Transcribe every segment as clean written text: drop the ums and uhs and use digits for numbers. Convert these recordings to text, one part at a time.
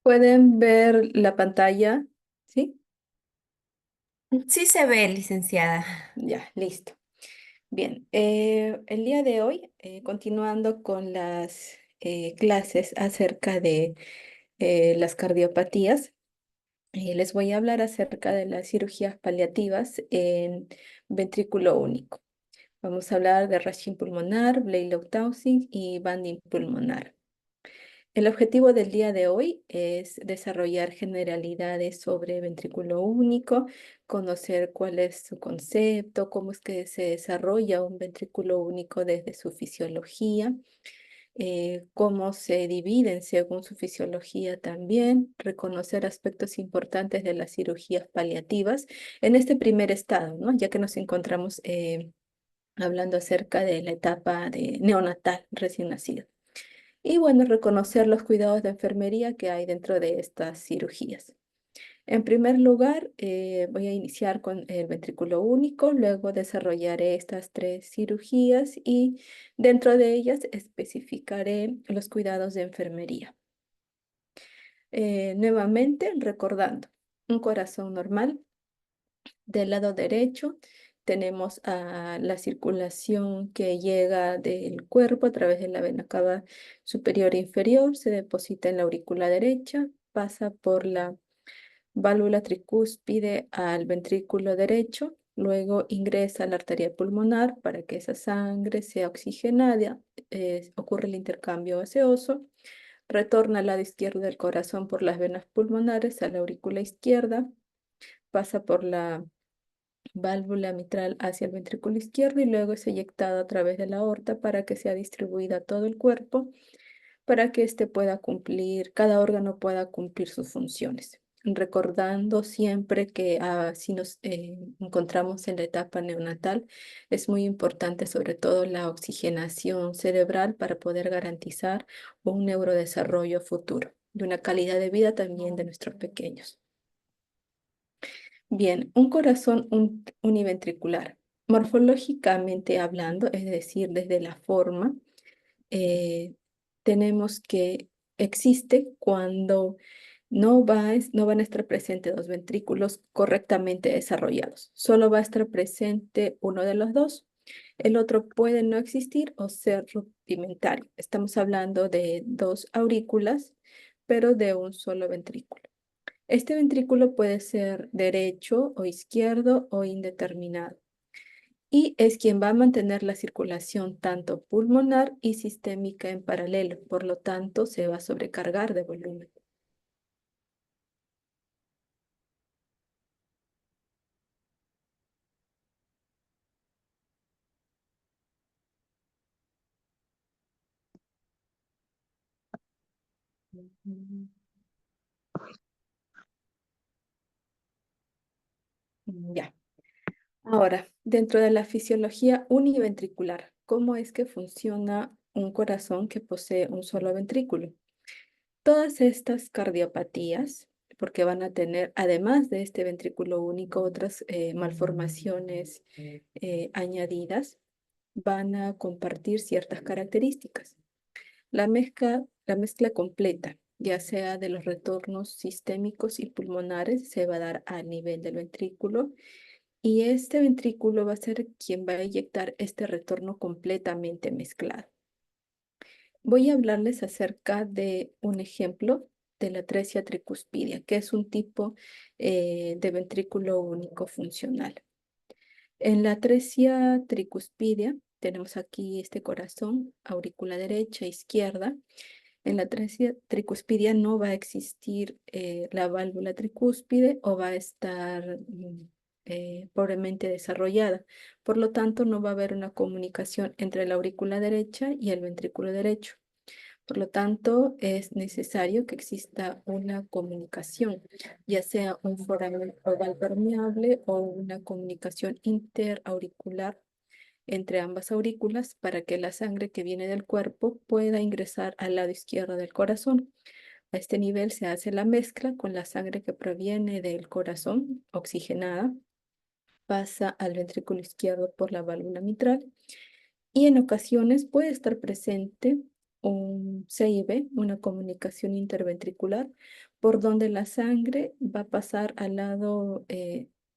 Pueden ver la pantalla, ¿sí? Sí se ve, licenciada. Ya, listo. Bien, el día de hoy, continuando con las clases acerca de las cardiopatías, les voy a hablar acerca de las cirugías paliativas en ventrículo único. Vamos a hablar de Rashing pulmonar, Bleylock-Townsend y banding pulmonar. El objetivo del día de hoy es desarrollar generalidades sobre ventrículo único, conocer cuál es su concepto, cómo es que se desarrolla un ventrículo único desde su fisiología, cómo se dividen según su fisiología también, reconocer aspectos importantes de las cirugías paliativas en este primer estado, ¿no? Ya que nos encontramos hablando acerca de la etapa de neonatal recién nacido. Y bueno, reconocer los cuidados de enfermería que hay dentro de estas cirugías. En primer lugar, voy a iniciar con el ventrículo único, luego desarrollaré estas tres cirugías y dentro de ellas especificaré los cuidados de enfermería. Nuevamente, recordando, un corazón normal. Del lado derecho tenemos la circulación que llega del cuerpo a través de la vena cava superior e inferior, se deposita en la aurícula derecha, pasa por la válvula tricúspide al ventrículo derecho, luego ingresa a la arteria pulmonar para que esa sangre sea oxigenada, ocurre el intercambio gaseoso, retorna al lado izquierdo del corazón por las venas pulmonares a la aurícula izquierda, pasa por la válvula mitral hacia el ventrículo izquierdo y luego es eyectada a través de la aorta para que sea distribuida a todo el cuerpo, para que éste pueda cumplir, cada órgano pueda cumplir sus funciones. Recordando siempre que si nos encontramos en la etapa neonatal, es muy importante sobre todo la oxigenación cerebral para poder garantizar un neurodesarrollo futuro y una calidad de vida también de nuestros pequeños. Bien, un corazón univentricular. Morfológicamente hablando, es decir, desde la forma, eh, tenemos que existe cuando no van a estar presentes dos ventrículos correctamente desarrollados. Solo va a estar presente uno de los dos. El otro puede no existir o ser rudimentario. Estamos hablando de dos aurículas, pero de un solo ventrículo. Este ventrículo puede ser derecho o izquierdo o indeterminado y es quien va a mantener la circulación tanto pulmonar y sistémica en paralelo, por lo tanto se va a sobrecargar de volumen. Ujú. Ya. Ahora, dentro de la fisiología univentricular, ¿cómo es que funciona un corazón que posee un solo ventrículo? Todas estas cardiopatías, porque van a tener, además de este ventrículo único, otras malformaciones añadidas, van a compartir ciertas características. La mezcla completa, ya sea de los retornos sistémicos y pulmonares, se va a dar a nivel del ventrículo y este ventrículo va a ser quien va a eyectar este retorno completamente mezclado. Voy a hablarles acerca de un ejemplo de la atresia tricuspidia, que es un tipo de ventrículo único funcional. En la atresia tricuspidia tenemos aquí este corazón, aurícula derecha, izquierda. En la atresia tricuspidia no va a existir la válvula tricúspide o va a estar pobremente desarrollada. Por lo tanto, no va a haber una comunicación entre la aurícula derecha y el ventrículo derecho. Por lo tanto, es necesario que exista una comunicación, ya sea un foramen oval permeable o una comunicación interauricular entre ambas aurículas para que la sangre que viene del cuerpo pueda ingresar al lado izquierdo del corazón. A este nivel se hace la mezcla con la sangre que proviene del corazón oxigenada, pasa al ventrículo izquierdo por la válvula mitral y en ocasiones puede estar presente un CIB, una comunicación interventricular, por donde la sangre va a pasar al lado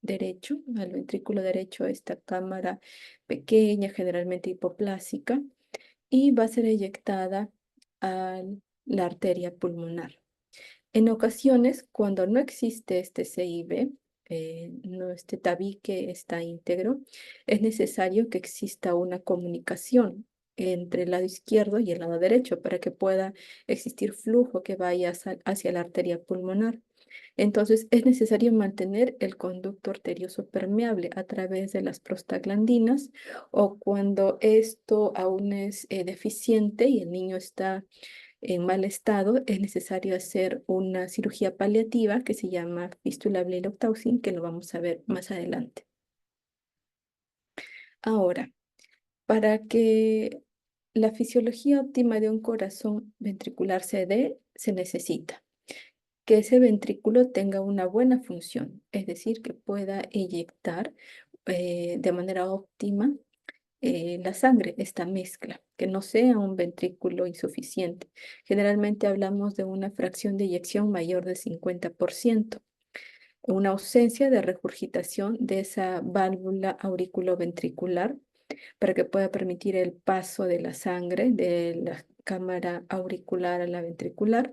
derecho, al ventrículo derecho, esta cámara pequeña, generalmente hipoplásica, y va a ser eyectada a la arteria pulmonar. En ocasiones, cuando no existe este CIB, no, este tabique está íntegro, es necesario que exista una comunicación entre el lado izquierdo y el lado derecho para que pueda existir flujo que vaya hacia la arteria pulmonar. Entonces, es necesario mantener el conducto arterioso permeable a través de las prostaglandinas, o cuando esto aún es deficiente y el niño está en mal estado, es necesario hacer una cirugía paliativa que se llama fístula Blalock-Taussig, que lo vamos a ver más adelante. Ahora, para que la fisiología óptima de un corazón ventricular se dé, se necesita que ese ventrículo tenga una buena función, es decir, que pueda eyectar de manera óptima la sangre, esta mezcla, que no sea un ventrículo insuficiente. Generalmente hablamos de una fracción de eyección mayor de 50%, una ausencia de regurgitación de esa válvula auriculoventricular para que pueda permitir el paso de la sangre de la cámara auricular a la ventricular,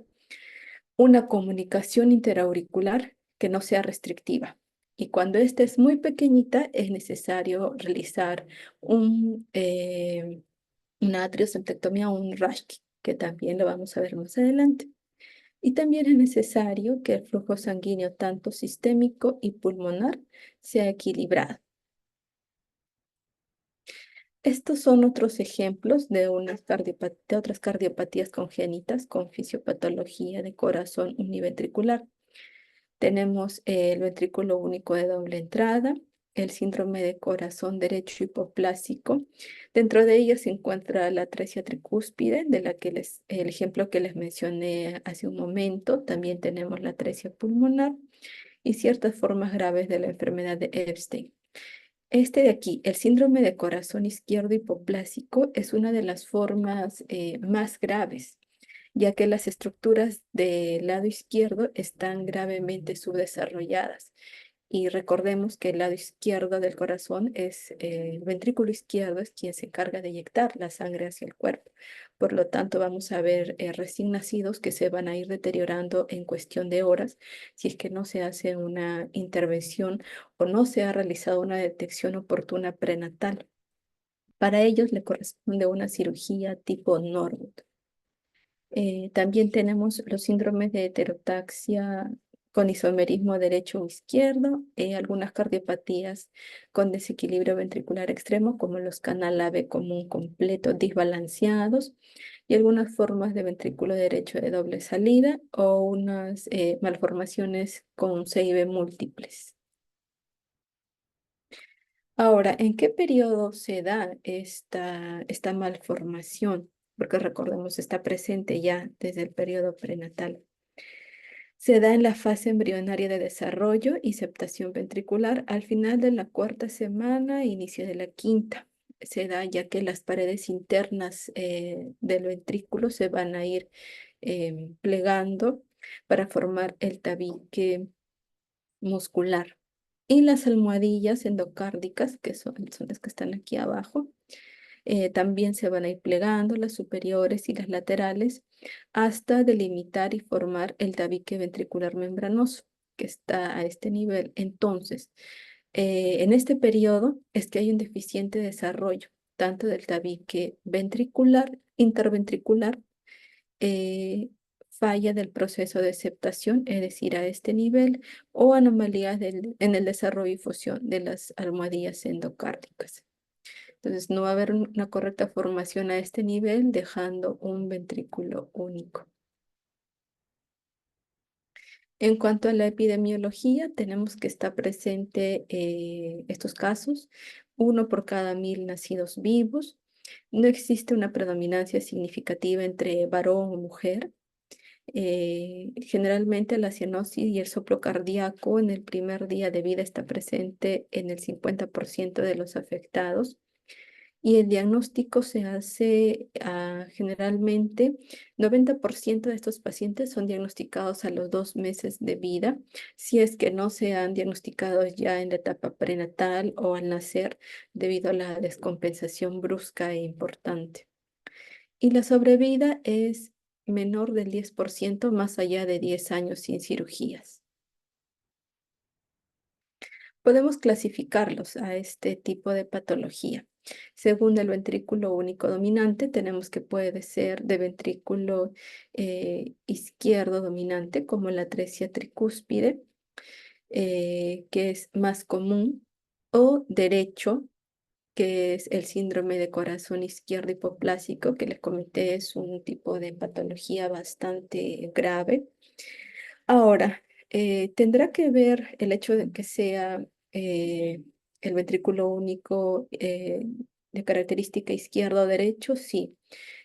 una comunicación interauricular que no sea restrictiva. Y cuando esta es muy pequeñita, es necesario realizar una atriosemplectomía o un Raschke, que también lo vamos a ver más adelante. Y también es necesario que el flujo sanguíneo, tanto sistémico y pulmonar, sea equilibrado. Estos son otros ejemplos de, de otras cardiopatías congénitas con fisiopatología de corazón univentricular. Tenemos el ventrículo único de doble entrada, el síndrome de corazón derecho hipoplásico. Dentro de ellos se encuentra la atresia tricúspide, de la que el ejemplo que les mencioné hace un momento. También tenemos la atresia pulmonar y ciertas formas graves de la enfermedad de Epstein. Este de aquí, el síndrome de corazón izquierdo hipoplásico, es una de las formas más graves, ya que las estructuras del lado izquierdo están gravemente subdesarrolladas. Y recordemos que el lado izquierdo del corazón es, el ventrículo izquierdo es quien se encarga de inyectar la sangre hacia el cuerpo. Por lo tanto, vamos a ver recién nacidos que se van a ir deteriorando en cuestión de horas si es que no se hace una intervención o no se ha realizado una detección oportuna prenatal. Para ellos le corresponde una cirugía tipo Norwood. También tenemos los síndromes de heterotaxia con isomerismo derecho o izquierdo, algunas cardiopatías con desequilibrio ventricular extremo, como los canal AV común completo desbalanceados, y algunas formas de ventrículo derecho de doble salida o unas malformaciones con CIB múltiples. Ahora, ¿en qué periodo se da esta malformación? Porque recordemos, está presente ya desde el periodo prenatal. Se da en la fase embrionaria de desarrollo y septación ventricular al final de la cuarta semana, inicio de la quinta. Se da ya que las paredes internas del ventrículo se van a ir plegando para formar el tabique muscular. Y las almohadillas endocárdicas, que son las que están aquí abajo, también se van a ir plegando las superiores y las laterales hasta delimitar y formar el tabique ventricular membranoso, que está a este nivel. Entonces, en este periodo es que hay un deficiente desarrollo, tanto del tabique ventricular, interventricular, eh, falla del proceso de septación, es decir, a este nivel, o anomalías en el desarrollo y fusión de las almohadillas endocárdicas. Entonces, no va a haber una correcta formación a este nivel, dejando un ventrículo único. En cuanto a la epidemiología, tenemos que está presente estos casos, uno por cada 1000 nacidos vivos. No existe una predominancia significativa entre varón o mujer. Generalmente la cianosis y el soplo cardíaco en el primer día de vida está presente en el 50% de los afectados. y el diagnóstico se hace generalmente, 90% de estos pacientes son diagnosticados a los 2 meses de vida, si es que no se han diagnosticado ya en la etapa prenatal o al nacer debido a la descompensación brusca e importante. Y la sobrevida es menor del 10% más allá de 10 años sin cirugías. Podemos clasificarlos a este tipo de patología. Según el ventrículo único dominante, tenemos que puede ser de ventrículo izquierdo dominante, como la atresia tricúspide, que es más común, o derecho, que es el síndrome de corazón izquierdo hipoplásico, que les comenté es un tipo de patología bastante grave. Ahora, ¿tendrá que ver el hecho de que sea el ventrículo único de característica izquierdo o derecho? Sí,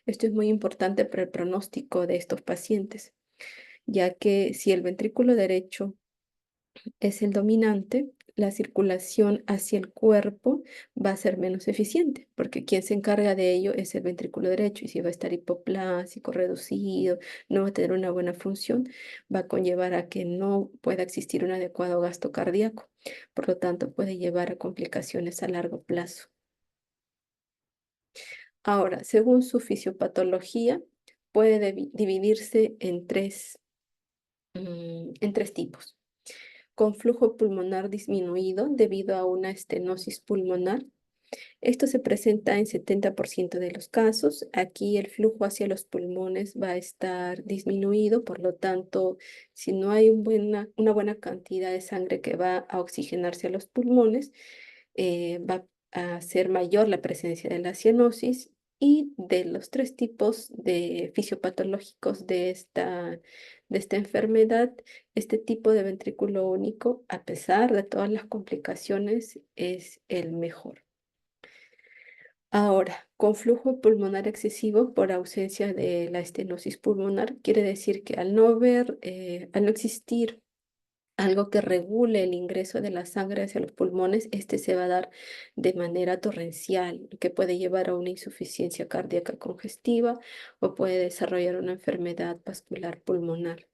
esto es muy importante para el pronóstico de estos pacientes, ya que si el ventrículo derecho es el dominante, la circulación hacia el cuerpo va a ser menos eficiente, porque quien se encarga de ello es el ventrículo derecho, y si va a estar hipoplásico, reducido, no va a tener una buena función, va a conllevar a que no pueda existir un adecuado gasto cardíaco. Por lo tanto, puede llevar a complicaciones a largo plazo. Ahora, según su fisiopatología, puede dividirse en tres tipos: con flujo pulmonar disminuido debido a una estenosis pulmonar. Esto se presenta en 70% de los casos. Aquí el flujo hacia los pulmones va a estar disminuido, por lo tanto, si no hay una buena cantidad de sangre que va a oxigenarse a los pulmones, va a ser mayor la presencia de la cianosis. Y de los tres tipos de fisiopatológicos de esta enfermedad, este tipo de ventrículo único, a pesar de todas las complicaciones, es el mejor. Ahora, con flujo pulmonar excesivo por ausencia de la estenosis pulmonar, quiere decir que al no existir algo que regule el ingreso de la sangre hacia los pulmones, este se va a dar de manera torrencial, lo que puede llevar a una insuficiencia cardíaca congestiva o puede desarrollar una enfermedad vascular pulmonar.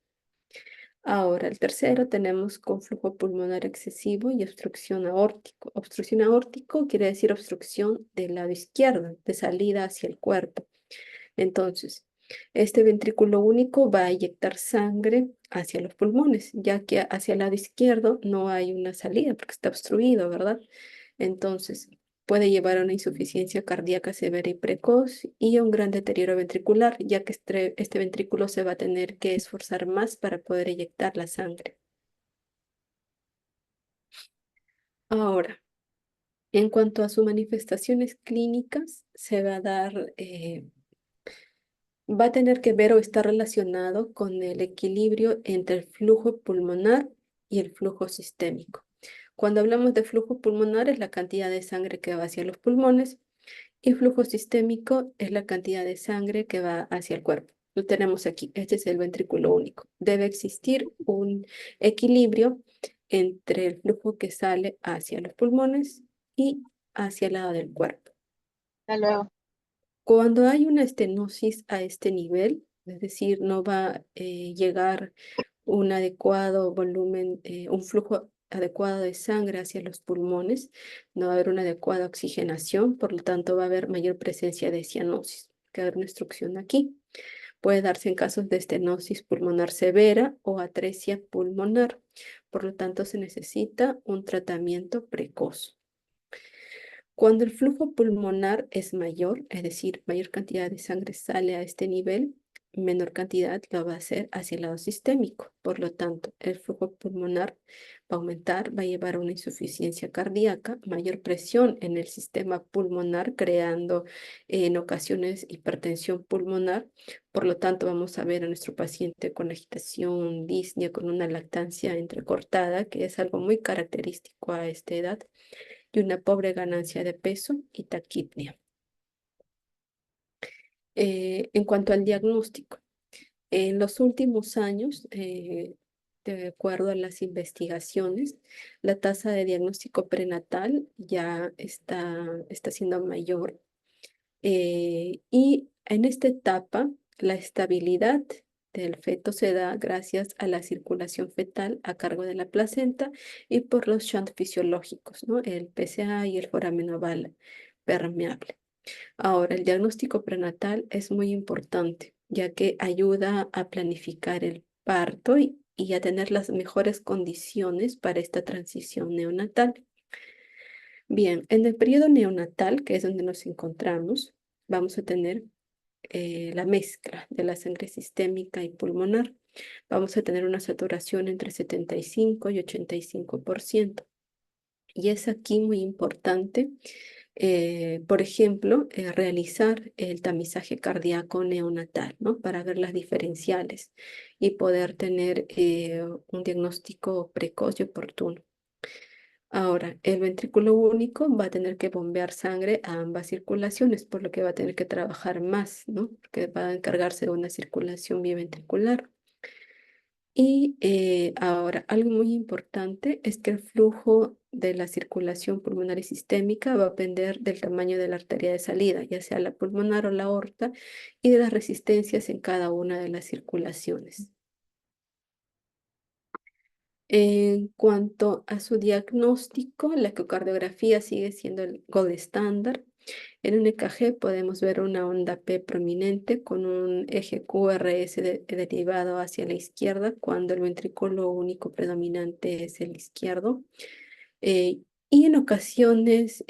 Ahora, el tercero tenemos con flujo pulmonar excesivo y obstrucción aórtico. Obstrucción aórtico quiere decir obstrucción del lado izquierdo, de salida hacia el cuerpo. Entonces, este ventrículo único va a inyectar sangre hacia los pulmones, ya que hacia el lado izquierdo no hay una salida porque está obstruido, ¿verdad? Entonces, puede llevar a una insuficiencia cardíaca severa y precoz y a un gran deterioro ventricular, ya que este ventrículo se va a tener que esforzar más para poder inyectar la sangre. Ahora, en cuanto a sus manifestaciones clínicas, va a tener que ver o estar relacionado con el equilibrio entre el flujo pulmonar y el flujo sistémico. Cuando hablamos de flujo pulmonar es la cantidad de sangre que va hacia los pulmones y flujo sistémico es la cantidad de sangre que va hacia el cuerpo. Lo tenemos aquí, este es el ventrículo único. Debe existir un equilibrio entre el flujo que sale hacia los pulmones y hacia el lado del cuerpo. Hasta luego. Cuando hay una estenosis a este nivel, es decir, no va a llegar un adecuado volumen, un flujo adecuado de sangre hacia los pulmones, no va a haber una adecuada oxigenación, por lo tanto va a haber mayor presencia de cianosis. Que haber una instrucción aquí. Puede darse en casos de estenosis pulmonar severa o atresia pulmonar, por lo tanto se necesita un tratamiento precoz. Cuando el flujo pulmonar es mayor, es decir, mayor cantidad de sangre sale a este nivel, menor cantidad lo va a hacer hacia el lado sistémico. Por lo tanto, el flujo pulmonar va a aumentar, va a llevar a una insuficiencia cardíaca, mayor presión en el sistema pulmonar, creando en ocasiones hipertensión pulmonar. Por lo tanto, vamos a ver a nuestro paciente con agitación, disnea, con una lactancia entrecortada, que es algo muy característico a esta edad, y una pobre ganancia de peso y taquipnea. En cuanto al diagnóstico, en los últimos años, de acuerdo a las investigaciones, la tasa de diagnóstico prenatal ya está siendo mayor. Y en esta etapa, la estabilidad del feto se da gracias a la circulación fetal a cargo de la placenta y por los shunts fisiológicos, ¿no? El PSA y el foramen oval permeable. Ahora, el diagnóstico prenatal es muy importante, ya que ayuda a planificar el parto y a tener las mejores condiciones para esta transición neonatal. Bien, en el periodo neonatal, que es donde nos encontramos, vamos a tener la mezcla de la sangre sistémica y pulmonar. Vamos a tener una saturación entre 75 y 85%. Y es aquí muy importante, por ejemplo, realizar el tamizaje cardíaco neonatal, ¿no? Para ver las diferenciales y poder tener un diagnóstico precoz y oportuno. Ahora, el ventrículo único va a tener que bombear sangre a ambas circulaciones, por lo que va a tener que trabajar más, ¿no? Porque va a encargarse de una circulación biventricular. Y ahora, algo muy importante es que el flujo de la circulación pulmonar y sistémica va a depender del tamaño de la arteria de salida, ya sea la pulmonar o la aorta, y de las resistencias en cada una de las circulaciones. En cuanto a su diagnóstico, la ecocardiografía sigue siendo el gold estándar. En un EKG podemos ver una onda P prominente con un eje QRS derivado hacia la izquierda cuando el ventrículo único predominante es el izquierdo. Eh, y en ocasiones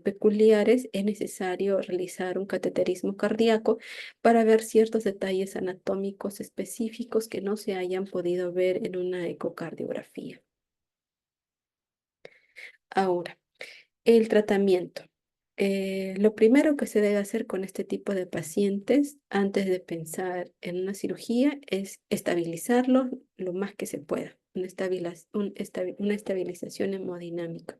peculiares es necesario realizar un cateterismo cardíaco para ver ciertos detalles anatómicos específicos que no se hayan podido ver en una ecocardiografía. Ahora, el tratamiento. Lo primero que se debe hacer con este tipo de pacientes antes de pensar en una cirugía es estabilizarlos lo más que se pueda, una estabilización hemodinámica.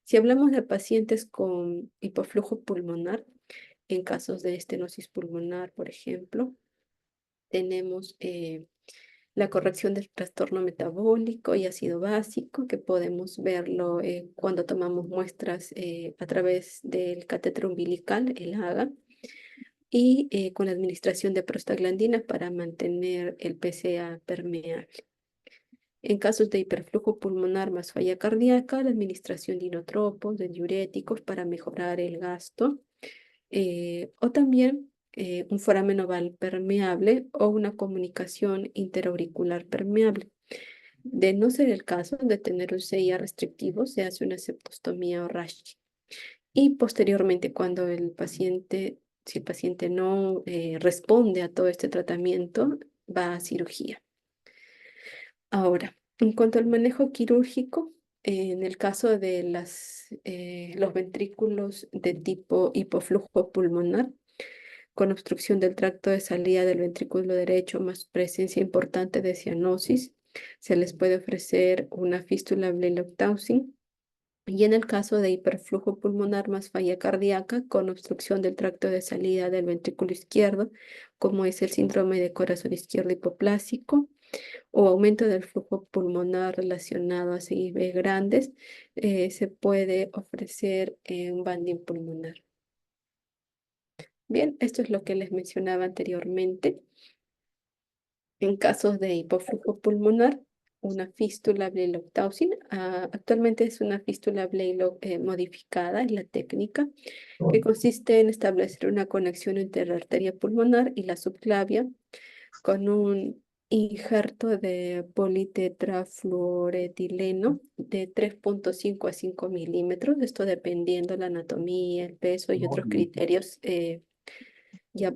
Si hablamos de pacientes con hipoflujo pulmonar, en casos de estenosis pulmonar, por ejemplo, tenemos la corrección del trastorno metabólico y ácido básico, que podemos verlo cuando tomamos muestras a través del catéter umbilical, el AGA, y con la administración de prostaglandinas para mantener el PCA permeable. En casos de hiperflujo pulmonar más falla cardíaca, la administración de inotropos, de diuréticos para mejorar el gasto, o también un foramen oval permeable o una comunicación interauricular permeable. De no ser el caso de tener un CIA restrictivo, se hace una septostomía o rash. Y posteriormente, cuando si el paciente no responde a todo este tratamiento, va a cirugía. Ahora, en cuanto al manejo quirúrgico, en el caso de los ventrículos de tipo hipoflujo pulmonar, con obstrucción del tracto de salida del ventrículo derecho más presencia importante de cianosis, se les puede ofrecer una fístula Blalock-Taussig. Y en el caso de hiperflujo pulmonar más falla cardíaca con obstrucción del tracto de salida del ventrículo izquierdo, como es el síndrome de corazón izquierdo hipoplásico, o aumento del flujo pulmonar relacionado a CIB grandes, se puede ofrecer un banding pulmonar. Bien, esto es lo que les mencionaba anteriormente. En casos de hipoflujo pulmonar, una fístula Blalock-Taussig, actualmente es una fístula Blalock modificada, es la técnica, que consiste en establecer una conexión entre la arteria pulmonar y la subclavia con un injerto de politetrafluoretileno de 3,5 a 5 milímetros, esto dependiendo la anatomía, el peso y otros criterios ya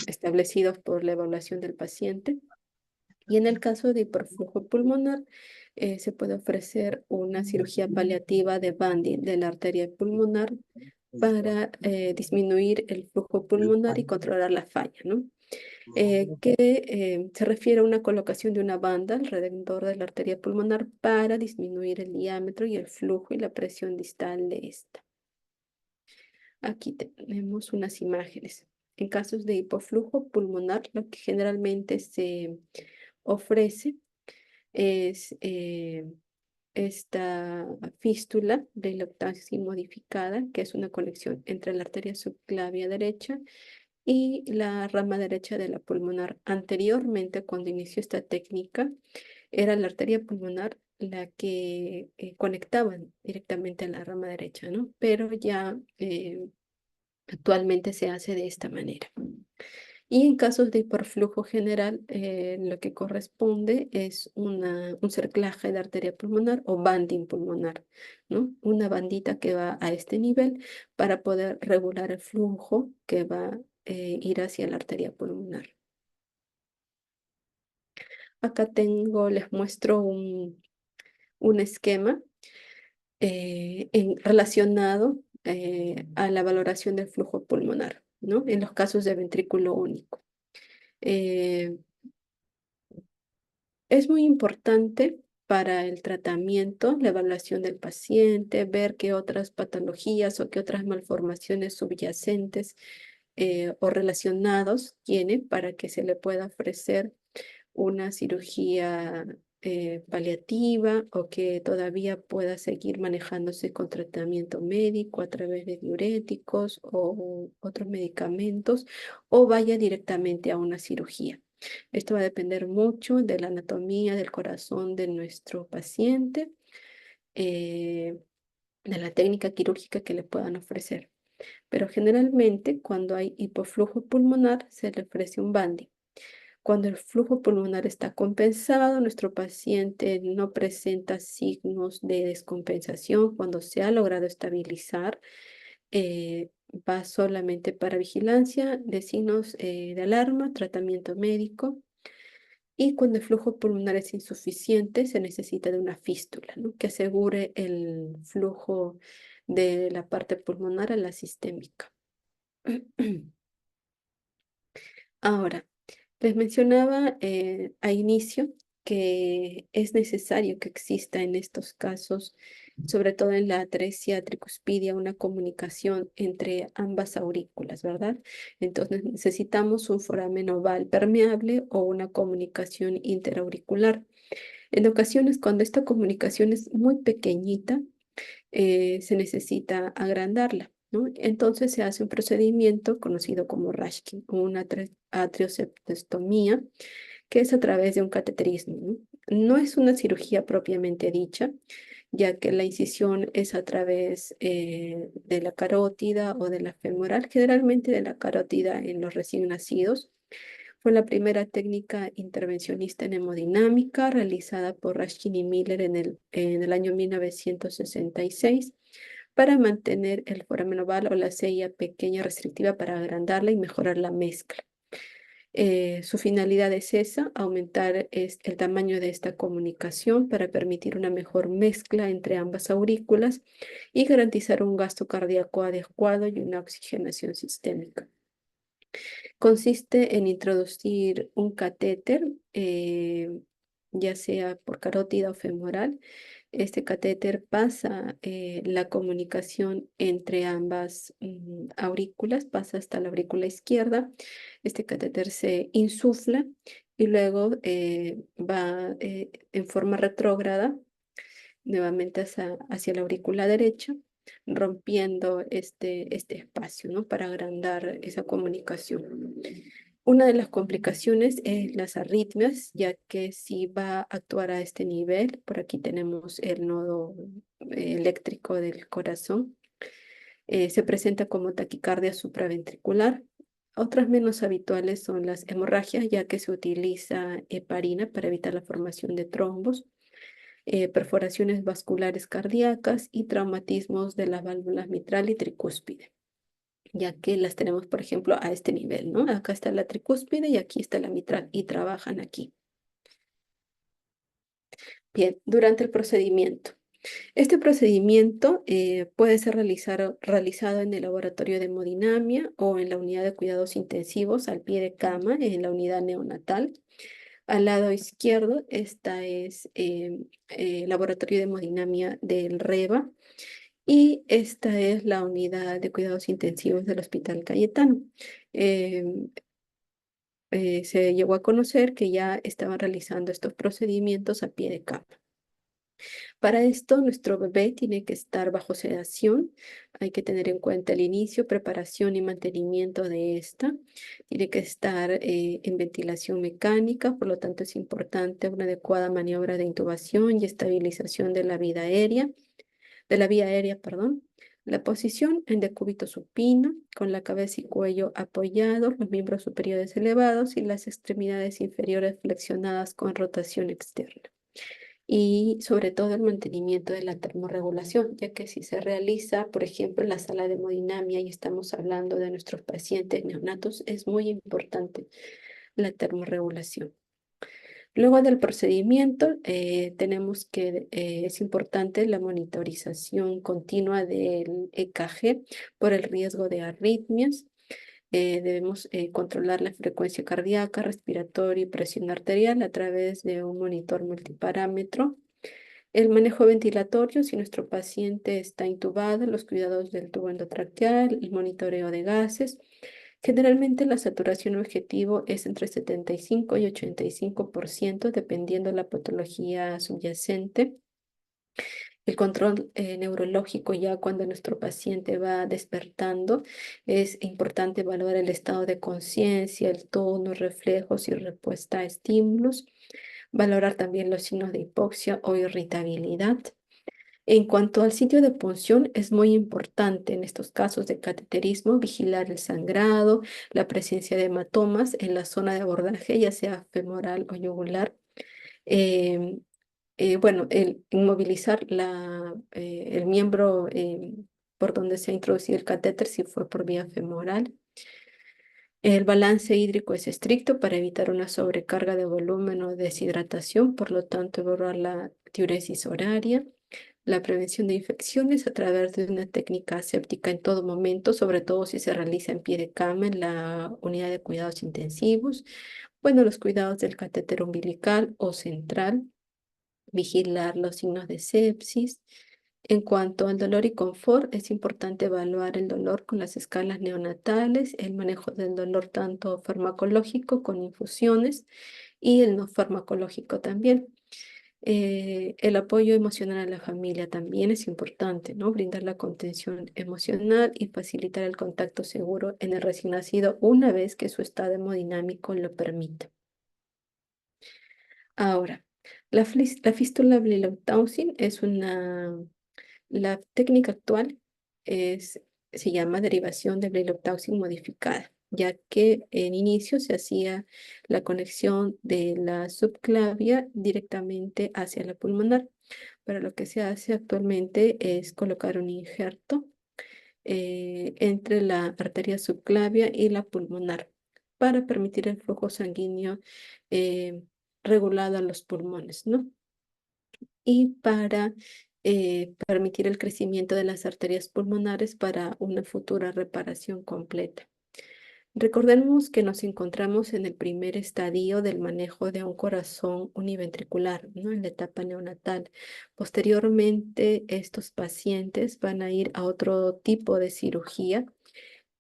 establecidos por la evaluación del paciente. Y en el caso de hiperflujo pulmonar, se puede ofrecer una cirugía paliativa de banding de la arteria pulmonar para disminuir el flujo pulmonar y controlar la falla, ¿no? Que se refiere a una colocación de una banda alrededor de la arteria pulmonar para disminuir el diámetro y el flujo y la presión distal de esta. Aquí tenemos unas imágenes. En casos de hipoflujo pulmonar, lo que generalmente se ofrece es esta fístula de lactancia modificada, que es una conexión entre la arteria subclavia derecha y la rama derecha de la pulmonar. Anteriormente, cuando inició esta técnica, era la arteria pulmonar la que conectaba directamente a la rama derecha, ¿no? Pero ya actualmente se hace de esta manera. Y en casos de hiperflujo general, lo que corresponde es un cerclaje de arteria pulmonar o banding pulmonar, ¿no? Una bandita que va a este nivel para poder regular el flujo que va a ir hacia la arteria pulmonar. Acá les muestro un esquema relacionado a la valoración del flujo pulmonar, ¿no? En los casos de ventrículo único. Eh, Es muy importante para el tratamiento, la evaluación del paciente, ver qué otras patologías o qué otras malformaciones subyacentes o relacionados tiene para que se le pueda ofrecer una cirugía paliativa o que todavía pueda seguir manejándose con tratamiento médico a través de diuréticos o otros medicamentos o vaya directamente a una cirugía. Esto va a depender mucho de la anatomía del corazón de nuestro paciente, eh, de la técnica quirúrgica que le puedan ofrecer. Pero generalmente cuando hay hipoflujo pulmonar se le ofrece un bandi. Cuando el flujo pulmonar está compensado, nuestro paciente no presenta signos de descompensación. Cuando se ha logrado estabilizar, va solamente para vigilancia de signos de alarma, tratamiento médico. Y cuando el flujo pulmonar es insuficiente, se necesita de una fístula, ¿no? Que asegure el flujo de la parte pulmonar a la sistémica. Ahora, les mencionaba a inicio que es necesario que exista en estos casos, sobre todo en la atresia tricuspidia, una comunicación entre ambas aurículas, ¿verdad? Entonces necesitamos un foramen oval permeable o una comunicación interauricular. En ocasiones, cuando esta comunicación es muy pequeñita, se necesita agrandarla, ¿no? Entonces se hace un procedimiento conocido como Rashkin o una atrioseptostomía, que es a través de un cateterismo, ¿no? No es una cirugía propiamente dicha, ya que la incisión es a través de la carótida o de la femoral, generalmente de la carótida en los recién nacidos. Fue la primera técnica intervencionista en hemodinámica realizada por Rashkin y Miller en el año 1966 para mantener el foramen oval o la sella pequeña restrictiva para agrandarla y mejorar la mezcla. Su finalidad es esa, aumentar el tamaño de esta comunicación para permitir una mejor mezcla entre ambas aurículas y garantizar un gasto cardíaco adecuado y una oxigenación sistémica. Consiste en introducir un catéter, ya sea por carótida o femoral. Este catéter pasa la comunicación entre ambas aurículas, pasa hasta la aurícula izquierda. Este catéter se insufla y luego va en forma retrógrada nuevamente hacia la aurícula derecha, rompiendo este espacio, ¿no? Para agrandar esa comunicación. Una de las complicaciones es las arritmias, ya que si va a actuar a este nivel, por aquí tenemos el nodo eléctrico del corazón, se presenta como taquicardia supraventricular. Otras menos habituales son las hemorragias, ya que se utiliza heparina para evitar la formación de trombos, perforaciones vasculares cardíacas y traumatismos de las válvulas mitral y tricúspide, ya que las tenemos, por ejemplo, a este nivel, ¿no? Acá está la tricúspide y aquí está la mitral y trabajan aquí. Bien, durante el procedimiento. Este procedimiento puede ser realizado en el laboratorio de hemodinamia o en la unidad de cuidados intensivos al pie de cama, en la unidad neonatal. Al lado izquierdo, esta es el laboratorio de hemodinamia del REBA y esta es la unidad de cuidados intensivos del Hospital Cayetano. Em, Se llegó a conocer que ya estaban realizando estos procedimientos a pie de cama. Para esto, nuestro bebé tiene que estar bajo sedación. Hay que tener en cuenta el inicio, preparación y mantenimiento de esta. Tiene que estar en ventilación mecánica, por lo tanto es importante una adecuada maniobra de intubación y estabilización de la vida aérea, de la vía aérea, perdón. La posición en decúbito supino, con la cabeza y cuello apoyados, los miembros superiores elevados y las extremidades inferiores flexionadas con rotación externa y sobre todo el mantenimiento de la termorregulación, ya que si se realiza, por ejemplo, en la sala de hemodinamia y estamos hablando de nuestros pacientes neonatos, es muy importante la termorregulación. Luego del procedimiento, tenemos que es importante la monitorización continua del EKG por el riesgo de arritmias. Debemos controlar la frecuencia cardíaca, respiratoria y presión arterial a través de un monitor multiparámetro. El manejo ventilatorio, si nuestro paciente está intubado, los cuidados del tubo endotraqueal, el monitoreo de gases. Generalmente la saturación objetivo es entre 75 y 85%, dependiendo de la patología subyacente. El control neurológico ya cuando nuestro paciente va despertando, es importante evaluar el estado de conciencia, el tono, reflejos y respuesta a estímulos. Valorar también los signos de hipoxia o irritabilidad. En cuanto al sitio de punción, es muy importante en estos casos de cateterismo vigilar el sangrado, la presencia de hematomas en la zona de abordaje, ya sea femoral o yugular. Em, bueno, el inmovilizar el miembro por donde se ha introducido el catéter si fue por vía femoral. El balance hídrico es estricto para evitar una sobrecarga de volumen o deshidratación, por lo tanto, evaluar la diuresis horaria, la prevención de infecciones a través de una técnica aséptica en todo momento, sobre todo si se realiza en pie de cama en la unidad de cuidados intensivos. Bueno, los cuidados del catéter umbilical o central, vigilar los signos de sepsis. En cuanto al dolor y confort, es importante evaluar el dolor con las escalas neonatales, el manejo del dolor tanto farmacológico con infusiones y el no farmacológico también. El apoyo emocional a la familia también es importante, ¿no? Brindar la contención emocional y facilitar el contacto seguro en el recién nacido una vez que su estado hemodinámico lo permita. Ahora, la fístula Blilotausin es la técnica actual se llama derivación de Blilotausin modificada, ya que en inicio se hacía la conexión de la subclavia directamente hacia la pulmonar. Pero lo que se hace actualmente es colocar un injerto entre la arteria subclavia y la pulmonar para permitir el flujo sanguíneo eh, regulado a los pulmones, ¿no? Y para permitir el crecimiento de las arterias pulmonares para una futura reparación completa. Recordemos que nos encontramos en el primer estadio del manejo de un corazón univentricular, ¿no? En la etapa neonatal. Posteriormente, estos pacientes van a ir a otro tipo de cirugía,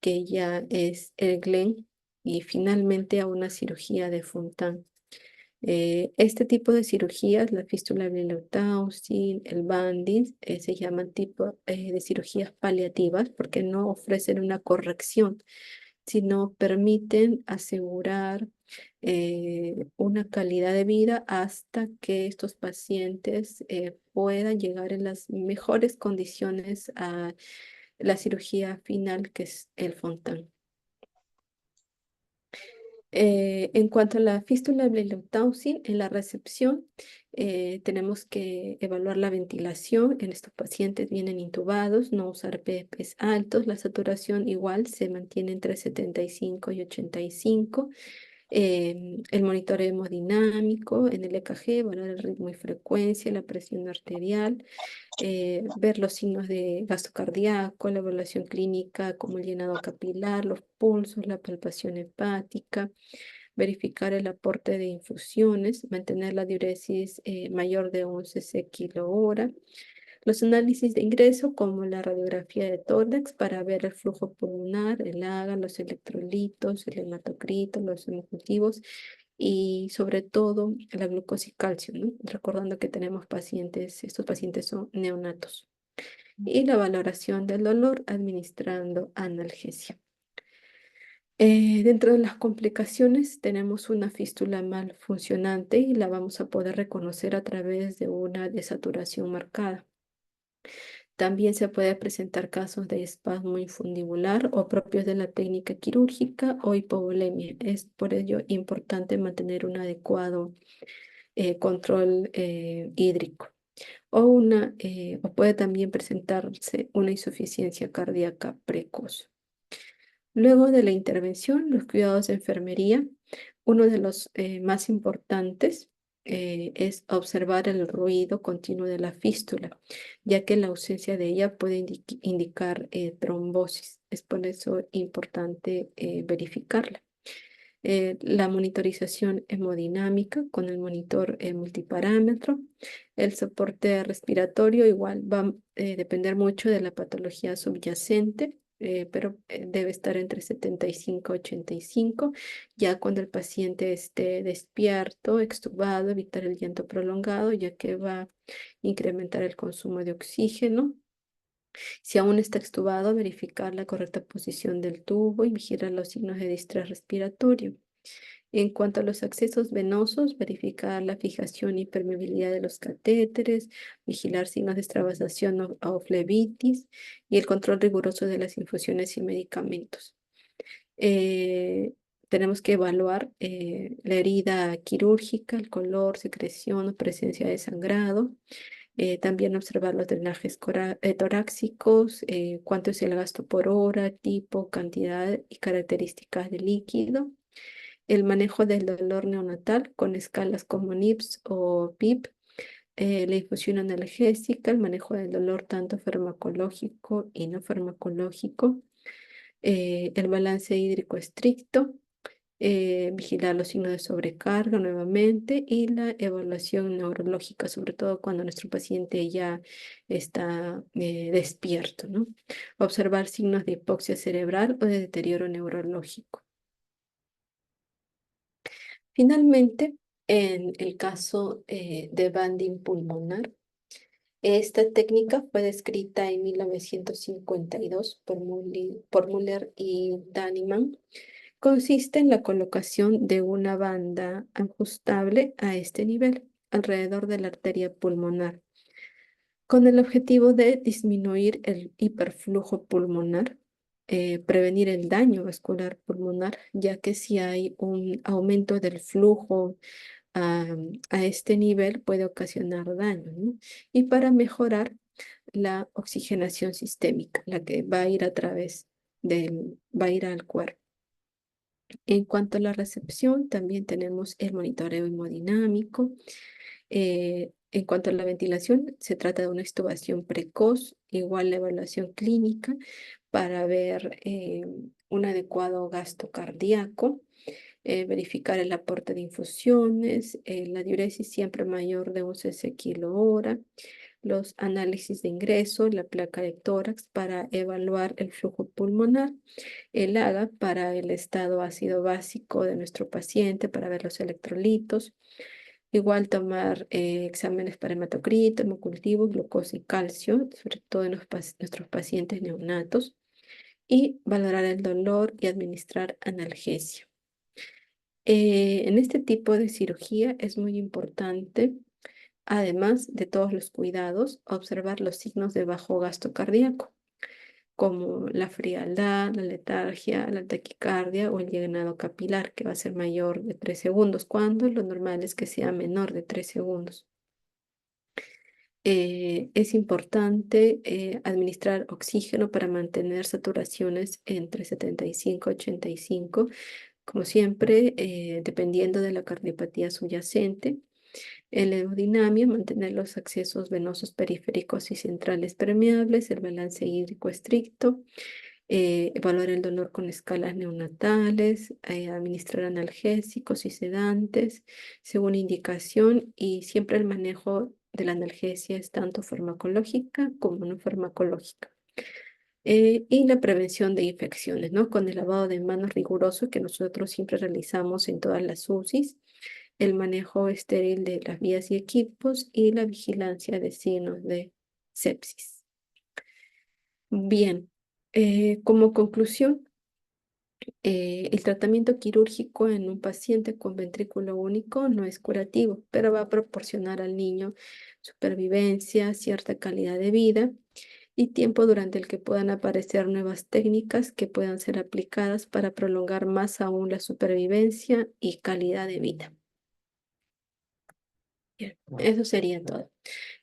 que ya es el Glenn, y finalmente a una cirugía de Fontan. Este tipo de cirugías, la fístula Blilotausin, el banding, se llaman tipo de cirugías paliativas porque no ofrecen una corrección, sino permiten asegurar una calidad de vida hasta que estos pacientes puedan llegar en las mejores condiciones a la cirugía final, que es el Fontan. En cuanto a la fístula Blilotausin, en la recepción tenemos que evaluar la ventilación. En estos pacientes vienen intubados, no usar PEPs altos. La saturación igual se mantiene entre 75 y 85. El monitoreo hemodinámico en el EKG, evaluar el ritmo y frecuencia, la presión arterial, ver los signos de gasto cardíaco, la evaluación clínica como el llenado capilar, los pulsos, la palpación hepática, verificar el aporte de infusiones, mantener la diuresis mayor de 11 cc kilo hora. Los análisis de ingreso como la radiografía de tórax para ver el flujo pulmonar, el AGA, los electrolitos, el hematocrito, los hemocultivos y sobre todo la glucosa y calcio, ¿no? Recordando que tenemos pacientes, estos pacientes son neonatos. Y la valoración del dolor administrando analgesia. Dentro de las complicaciones tenemos una fístula mal funcionante y la vamos a poder reconocer a través de una desaturación marcada. También se puede presentar casos de espasmo infundibular o propios de la técnica quirúrgica o hipovolemia. Es por ello importante mantener un adecuado control hídrico. O puede también presentarse una insuficiencia cardíaca precoz. Luego de la intervención, los cuidados de enfermería, uno de los más importantes es observar el ruido continuo de la fístula, ya que la ausencia de ella puede indicar trombosis. Es por eso importante verificarla. La monitorización hemodinámica con el monitor multiparámetro. El soporte respiratorio igual va a depender mucho de la patología subyacente, pero debe estar entre 75 y 85. Ya cuando el paciente esté despierto, extubado, evitar el llanto prolongado, ya que va a incrementar el consumo de oxígeno. Si aún está extubado, verificar la correcta posición del tubo y vigilar los signos de distrés respiratorio. En cuanto a los accesos venosos, verificar la fijación y permeabilidad de los catéteres, vigilar signos de extravasación o flebitis y el control riguroso de las infusiones y medicamentos. Eh, Tenemos que evaluar la herida quirúrgica, el color, secreción o presencia de sangrado. También observar los drenajes torácicos, cuánto es el gasto por hora, tipo, cantidad y características del líquido. El manejo del dolor neonatal con escalas como NIPS o PIP, la infusión analgésica, el manejo del dolor tanto farmacológico y no farmacológico, el balance hídrico estricto, vigilar los signos de sobrecarga nuevamente y la evaluación neurológica, sobre todo cuando nuestro paciente ya está despierto, ¿no? Observar signos de hipoxia cerebral o de deterioro neurológico. Finalmente, en el caso de banding pulmonar, esta técnica fue descrita en 1952 por Müller y Dannemann. Consiste en la colocación de una banda ajustable a este nivel, alrededor de la arteria pulmonar, con el objetivo de disminuir el hiperflujo pulmonar, prevenir el daño vascular pulmonar, ya que si hay un aumento del flujo a, a este nivel puede ocasionar daño, ¿no? Y para mejorar la oxigenación sistémica, la que va a ir a través va a ir al cuerpo. En cuanto a la recepción, también tenemos el monitoreo hemodinámico. En cuanto a la ventilación, se trata de una extubación precoz, igual la evaluación clínica para ver un adecuado gasto cardíaco, verificar el aporte de infusiones, la diuresis siempre mayor de 1 cc kilo hora, los análisis de ingreso, la placa de tórax para evaluar el flujo pulmonar, el AGA para el estado ácido básico de nuestro paciente, para ver los electrolitos. Igual tomar exámenes para hematocrito, hemocultivo, glucosa y calcio, sobre todo en nuestros pacientes neonatos. Y valorar el dolor y administrar analgesia. En este tipo de cirugía es muy importante, además de todos los cuidados, observar los signos de bajo gasto cardíaco, como la frialdad, la letargia, la taquicardia o el llenado capilar, que va a ser mayor de 3 segundos, cuando lo normal es que sea menor de 3 segundos. Es importante administrar oxígeno para mantener saturaciones entre 75 y 85, como siempre, dependiendo de la cardiopatía subyacente. En la hemodinamia, mantener los accesos venosos periféricos y centrales permeables, el balance hídrico estricto, evaluar el dolor con escalas neonatales, administrar analgésicos y sedantes según indicación y siempre el manejo de la analgesia es tanto farmacológica como no farmacológica. Y la prevención de infecciones, ¿no? Con el lavado de manos riguroso que nosotros siempre realizamos en todas las UCIs el manejo estéril de las vías y equipos y la vigilancia de signos de sepsis. Bien, como conclusión, el tratamiento quirúrgico en un paciente con ventrículo único no es curativo, pero va a proporcionar al niño supervivencia, cierta calidad de vida y tiempo durante el que puedan aparecer nuevas técnicas que puedan ser aplicadas para prolongar más aún la supervivencia y calidad de vida. Bien, eso sería todo.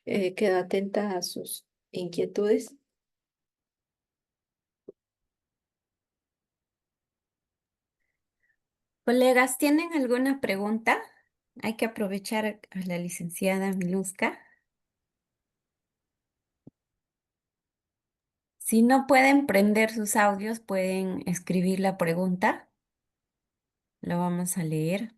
Quedo atenta a sus inquietudes. Colegas, ¿tienen alguna pregunta? Hay que aprovechar a la licenciada Miluska. Si no pueden prender sus audios, pueden escribir la pregunta. Lo vamos a leer.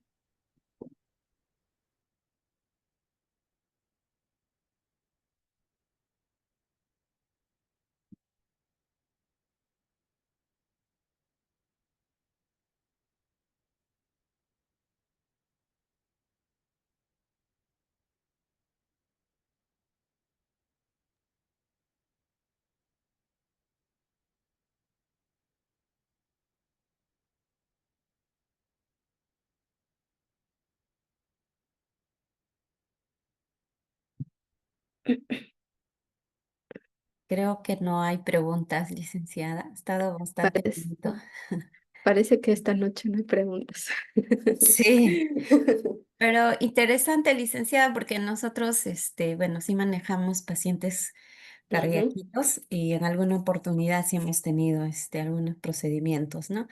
Creo que no hay preguntas, licenciada. Ha estado bastante Parece, bonito. parece que esta noche no hay preguntas. Sí. Pero interesante, licenciada, porque nosotros, bueno, sí manejamos pacientes Ujú. cardíacos y en alguna oportunidad sí hemos tenido, algunos procedimientos, ¿no?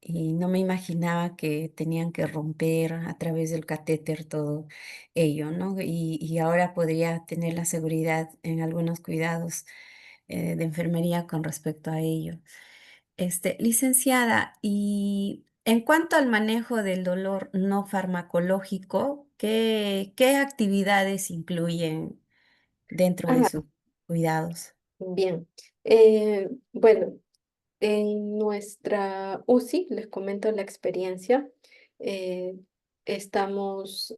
Y no me imaginaba que tenían que romper a través del catéter todo ello, ¿no? Y ahora podría tener la seguridad en algunos cuidados de enfermería con respecto a ello. Licenciada, y en cuanto al manejo del dolor no farmacológico, ¿qué actividades incluyen dentro de Ah, sus cuidados? bien. Bueno, en nuestra UCI, les comento la experiencia, eh, estamos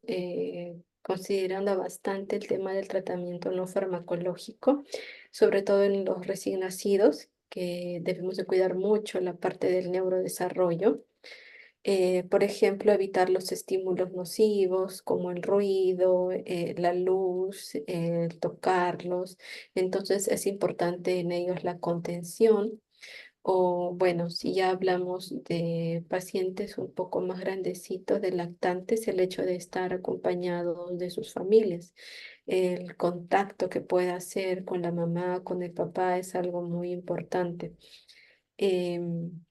considerando bastante el tema del tratamiento no farmacológico, sobre todo en los recién nacidos, que debemos de cuidar mucho la parte del neurodesarrollo. Por ejemplo, evitar los estímulos nocivos como el ruido, la luz, el tocarlos. Entonces es importante en ellos la contención. O bueno, si ya hablamos de pacientes un poco más grandecitos, de lactantes, el hecho de estar acompañados de sus familias. El contacto que pueda hacer con la mamá, con el papá, es algo muy importante. Em,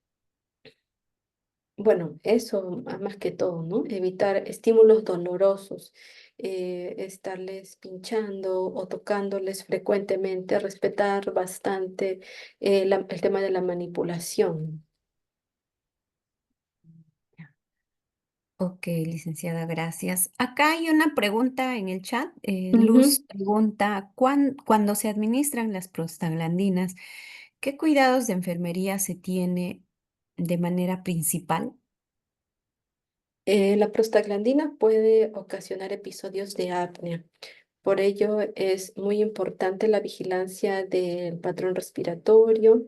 bueno, eso más que todo, ¿no? Evitar estímulos dolorosos, estarles pinchando o tocándoles frecuentemente, respetar bastante el tema de la manipulación. Ok, licenciada, gracias. Acá hay una pregunta en el chat. Luz Ujú. pregunta, cuando se administran las prostaglandinas, ¿qué cuidados de enfermería se tiene de manera principal? La prostaglandina puede ocasionar episodios de apnea. Por ello es muy importante la vigilancia del patrón respiratorio,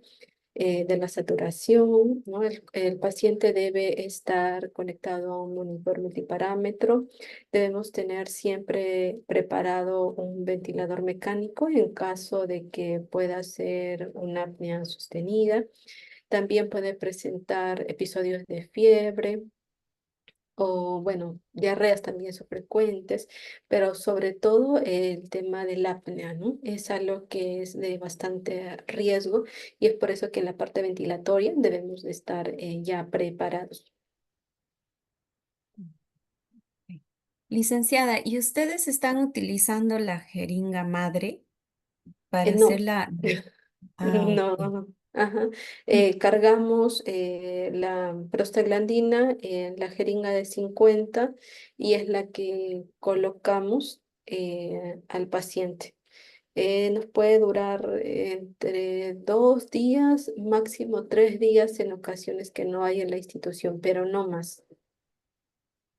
de la saturación, ¿no? El paciente debe estar conectado a un monitor multiparámetro. Debemos tener siempre preparado un ventilador mecánico en caso de que pueda ser una apnea sostenida. También puede presentar episodios de fiebre o, bueno, diarreas también son frecuentes, pero sobre todo el tema del apnea, ¿no? Es algo que es de bastante riesgo y es por eso que en la parte ventilatoria debemos de estar ya preparados. Ok. Licenciada, ¿y ustedes están utilizando la jeringa madre para hacer No, la... Ah, no, ok. ajá. Cargamos la prostaglandina en la jeringa de 50 y es la que colocamos al paciente. Nos puede durar entre 2 días, máximo 3 días en ocasiones que no hay en la institución, pero no más.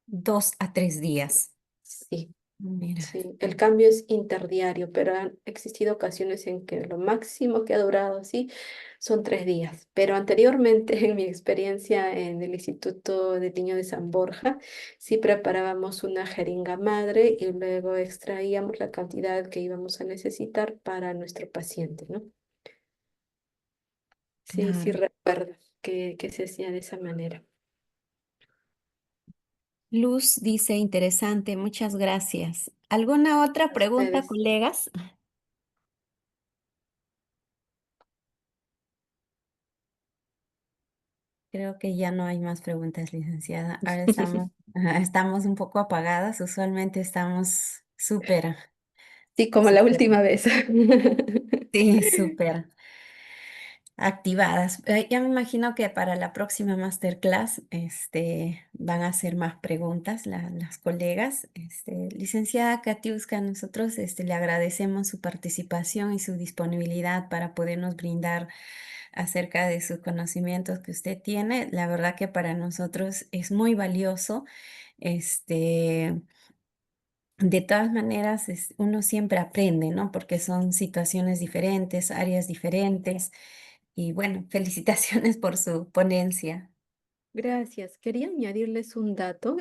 2 a 3 días. Sí. Mira, Sí, el cambio es interdiario, pero han existido ocasiones en que lo máximo que ha durado así son 3 días. Pero anteriormente, en mi experiencia en el Instituto de Niño de San Borja, sí preparábamos una jeringa madre y luego extraíamos la cantidad que íbamos a necesitar para nuestro paciente, ¿no? Sí, sí claro. recuerdo que se hacía de esa manera. Luz dice, interesante, muchas gracias. ¿Alguna otra A pregunta, ustedes. colegas? Creo que ya no hay más preguntas, licenciada. Ahora estamos, estamos un poco apagadas. Usualmente estamos súper, Sí, como la súper, última vez. sí, súper activadas. Ya me imagino que para la próxima masterclass, van a hacer más preguntas las colegas. Licenciada Katiuska, nosotros, le agradecemos su participación y su disponibilidad para podernos brindar acerca de sus conocimientos que usted tiene. La verdad que para nosotros es muy valioso. Este, de todas maneras, uno siempre aprende, ¿no? Porque son situaciones diferentes, áreas diferentes. Y bueno, felicitaciones por su ponencia. Gracias. Quería añadirles un dato,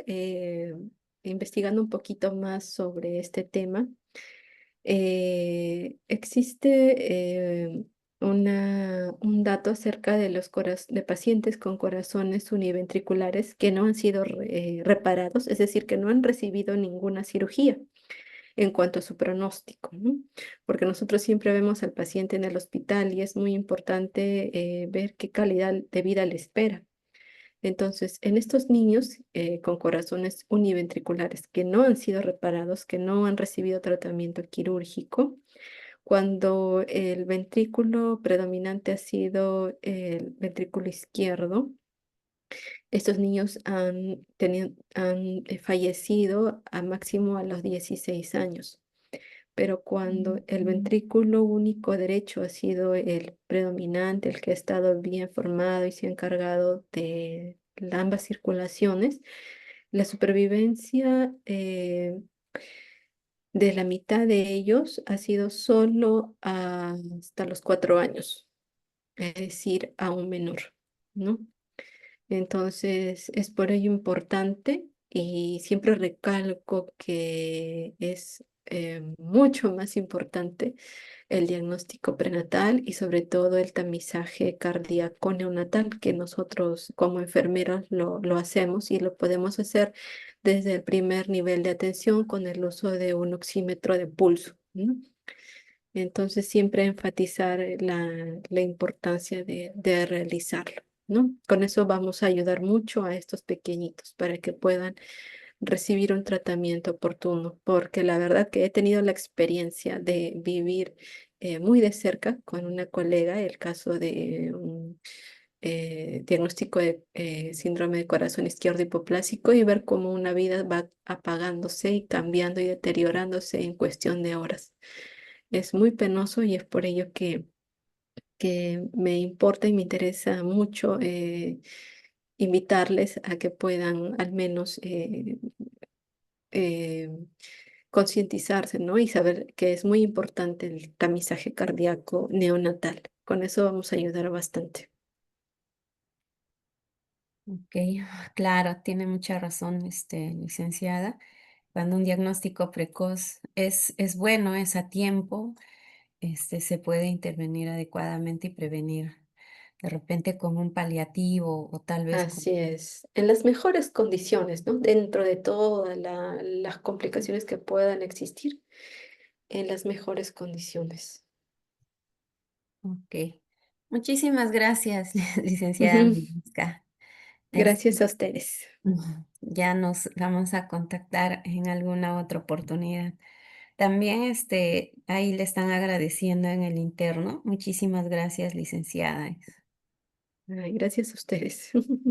investigando un poquito más sobre este tema. Existe un dato acerca de de pacientes con corazones univentriculares que no han sido reparados, es decir, que no han recibido ninguna cirugía en cuanto a su pronóstico, ¿no? Porque nosotros siempre vemos al paciente en el hospital y es muy importante ver qué calidad de vida le espera. Entonces, en estos niños con corazones univentriculares que no han sido reparados, que no han recibido tratamiento quirúrgico, cuando el ventrículo predominante ha sido el ventrículo izquierdo, estos niños han fallecido a máximo a los 16 años. Pero cuando el ventrículo único derecho ha sido el predominante, el que ha estado bien formado y se ha encargado de ambas circulaciones, la supervivencia de la mitad de ellos ha sido solo hasta los 4 años, es decir, a un menor, ¿no? Entonces, es por ello importante y siempre recalco que es mucho más importante el diagnóstico prenatal y sobre todo el tamizaje cardíaco neonatal que nosotros como enfermeros lo hacemos y lo podemos hacer desde el primer nivel de atención con el uso de un oxímetro de pulso, ¿no? Entonces, siempre enfatizar la importancia de realizarlo, ¿no? Con eso vamos a ayudar mucho a estos pequeñitos para que puedan recibir un tratamiento oportuno, porque la verdad que he tenido la experiencia de vivir muy de cerca con una colega el caso de un diagnóstico de síndrome de corazón izquierdo hipoplásico y ver cómo una vida va apagándose y cambiando y deteriorándose en cuestión de horas. Es muy penoso y es por ello que me importa y me interesa mucho invitarles a que puedan al menos eh, concientizarse, ¿no? Y saber que es muy importante el tamizaje cardíaco neonatal. Con eso vamos a ayudar bastante. Ok, claro, tiene mucha razón, licenciada. Cuando un diagnóstico precoz es bueno, es a tiempo, se puede intervenir adecuadamente y prevenir de repente con un paliativo o tal vez con... Así es, en las mejores condiciones, ¿no? Dentro de todas las complicaciones que puedan existir, en las mejores condiciones. Ok. Muchísimas gracias, licenciada Milenska. Gracias a ustedes. Ya nos vamos a contactar en alguna otra oportunidad. También ahí le están agradeciendo en el interno. Muchísimas gracias, licenciada. Ay, gracias a ustedes.